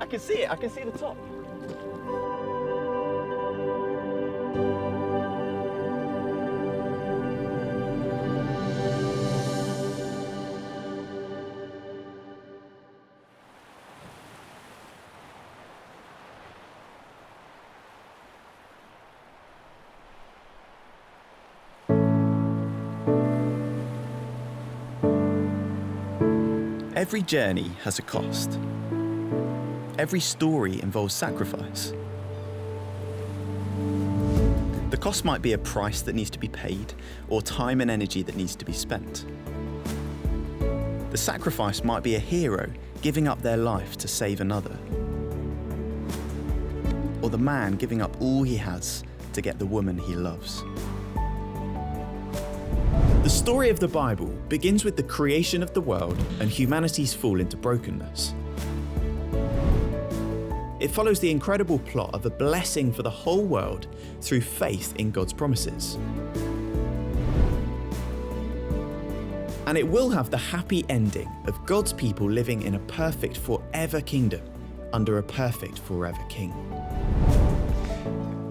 I can see it. I can see the top. Every journey has a cost. Every story involves sacrifice. The cost might be a price that needs to be paid, or time and energy that needs to be spent. The sacrifice might be a hero giving up their life to save another, or the man giving up all he has to get the woman he loves. The story of the Bible begins with the creation of the world and humanity's fall into brokenness. It follows the incredible plot of a blessing for the whole world through faith in God's promises. And it will have the happy ending of God's people living in a perfect forever kingdom under a perfect forever king.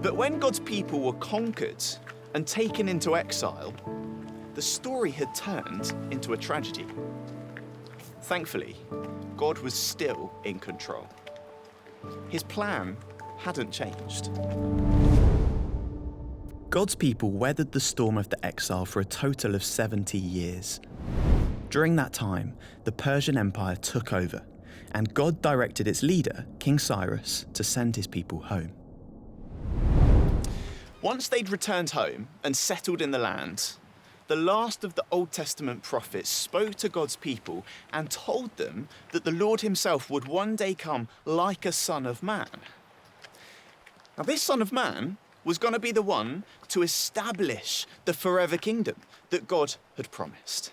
But when God's people were conquered and taken into exile, the story had turned into a tragedy. Thankfully, God was still in control. His plan hadn't changed. God's people weathered the storm of the exile for a total of 70 years. During that time, the Persian Empire took over, and God directed its leader, King Cyrus, to send his people home. Once they'd returned home and settled in the land, the last of the Old Testament prophets spoke to God's people and told them that the Lord himself would one day come like a son of man. Now, this son of man was going to be the one to establish the forever kingdom that God had promised.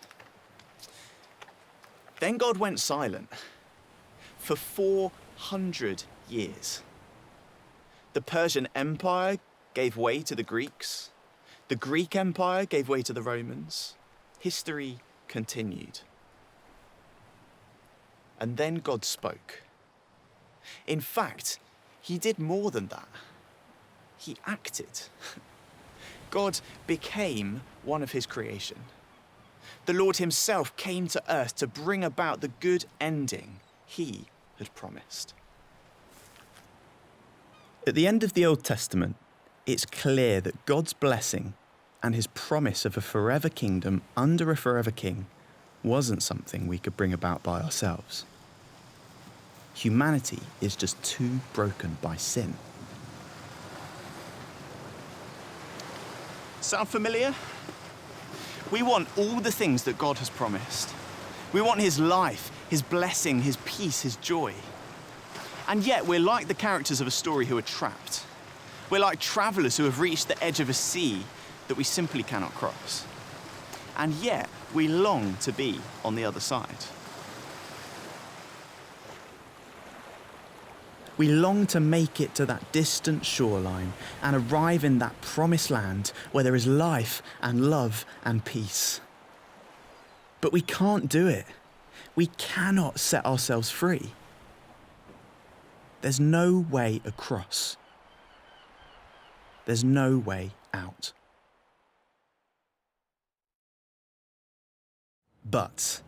Then God went silent for 400 years. The Persian Empire gave way to the Greeks. The Greek Empire gave way to the Romans. History continued. And then God spoke. In fact, he did more than that. He acted. God became one of his creation. The Lord himself came to earth to bring about the good ending he had promised. At the end of the Old Testament, it's clear that God's blessing and his promise of a forever kingdom under a forever king wasn't something we could bring about by ourselves. Humanity is just too broken by sin. Sound familiar? We want all the things that God has promised. We want his life, his blessing, his peace, his joy. And yet we're like the characters of a story who are trapped. We're like travelers who have reached the edge of a sea that we simply cannot cross. And yet we long to be on the other side. We long to make it to that distant shoreline and arrive in that promised land where there is life and love and peace. But we can't do it. We cannot set ourselves free. There's no way across. There's no way out. But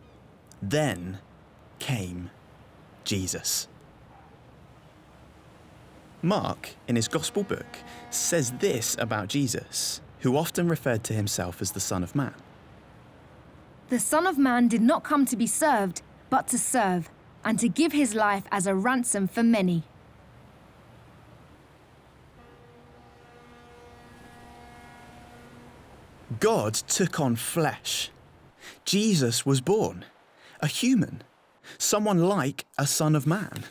then came Jesus. Mark, in his Gospel book, says this about Jesus, who often referred to himself as the Son of Man. The Son of Man did not come to be served, but to serve, and to give his life as a ransom for many. God took on flesh. Jesus was born, a human, someone like a Son of Man.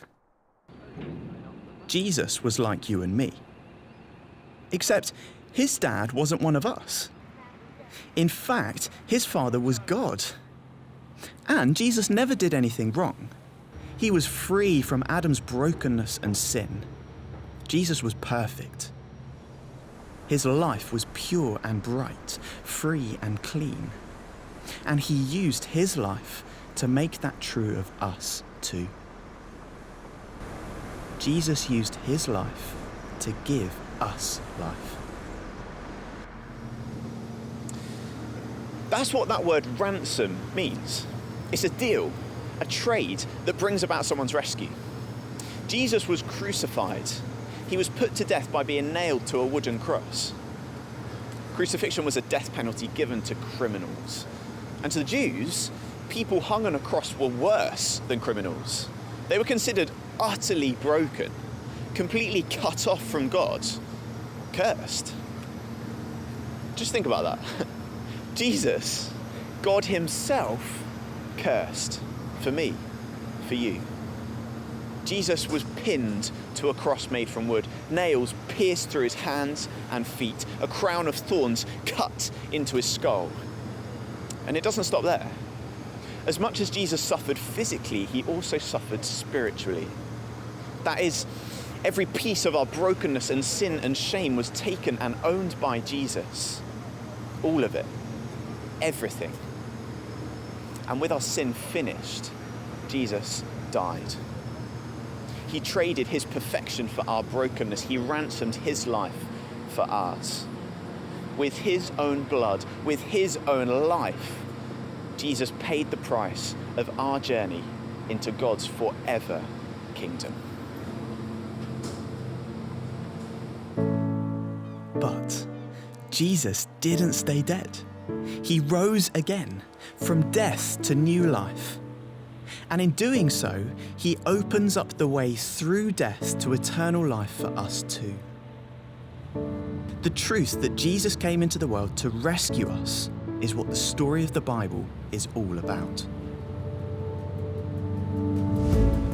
Jesus was like you and me. Except his dad wasn't one of us. In fact, his father was God. And Jesus never did anything wrong. He was free from Adam's brokenness and sin. Jesus was perfect. His life was pure and bright, free and clean. And he used his life to make that true of us too. Jesus used his life to give us life. That's what that word ransom means. It's a deal, a trade that brings about someone's rescue. Jesus was crucified. He was put to death by being nailed to a wooden cross. Crucifixion was a death penalty given to criminals. And to the Jews, people hung on a cross were worse than criminals. They were considered utterly broken, completely cut off from God, cursed. Just think about that. Jesus, God himself, cursed for me, for you. Jesus was pinned to a cross made from wood, nails pierced through his hands and feet, a crown of thorns cut into his skull. And it doesn't stop there. As much as Jesus suffered physically, he also suffered spiritually. That is, every piece of our brokenness and sin and shame was taken and owned by Jesus. All of it. Everything. And with our sin finished, Jesus died. He traded his perfection for our brokenness. He ransomed his life for ours. With his own blood, with his own life, Jesus paid the price of our journey into God's forever kingdom. But Jesus didn't stay dead. He rose again, from death to new life. And in doing so, he opens up the way through death to eternal life for us too. The truth that Jesus came into the world to rescue us is what the story of the Bible is all about.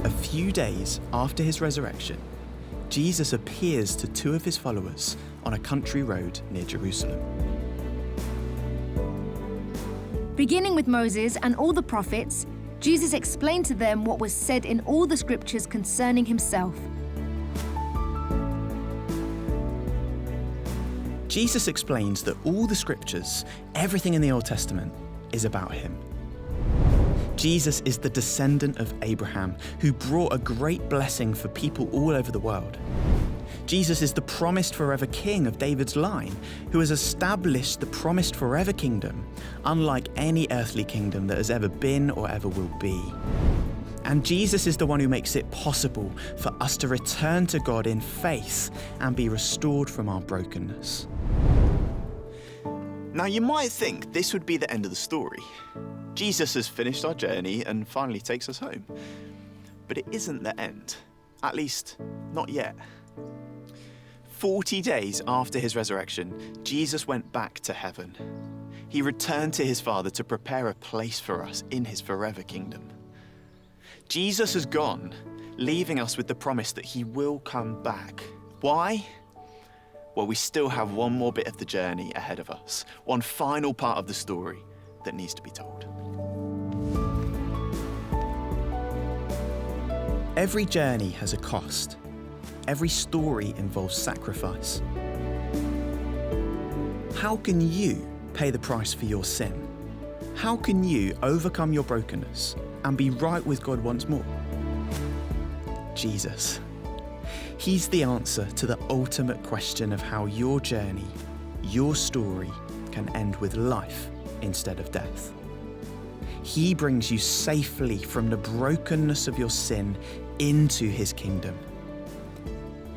A few days after his resurrection, Jesus appears to two of his followers on a country road near Jerusalem. Beginning with Moses and all the prophets, Jesus explained to them what was said in all the scriptures concerning himself. Jesus explains that all the scriptures, everything in the Old Testament, is about him. Jesus is the descendant of Abraham who brought a great blessing for people all over the world. Jesus is the promised forever king of David's line, who has established the promised forever kingdom, unlike any earthly kingdom that has ever been or ever will be. And Jesus is the one who makes it possible for us to return to God in faith and be restored from our brokenness. Now, you might think this would be the end of the story. Jesus has finished our journey and finally takes us home. But it isn't the end. At least, not yet. 40 days after his resurrection, Jesus went back to heaven. He returned to his Father to prepare a place for us in his forever kingdom. Jesus has gone, leaving us with the promise that he will come back. Why? Well, we still have one more bit of the journey ahead of us, one final part of the story that needs to be told. Every journey has a cost. Every story involves sacrifice. How can you pay the price for your sin? How can you overcome your brokenness and be right with God once more? Jesus. He's the answer to the ultimate question of how your journey, your story, can end with life instead of death. He brings you safely from the brokenness of your sin into his kingdom.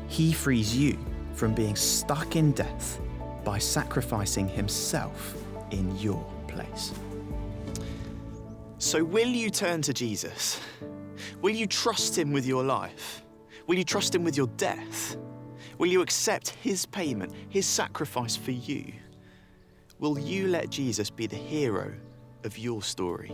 He frees you from being stuck in death by sacrificing himself in your place. So will you turn to Jesus? Will you trust him with your life? Will you trust him with your death? Will you accept his payment, his sacrifice for you? Will you let Jesus be the hero of your story?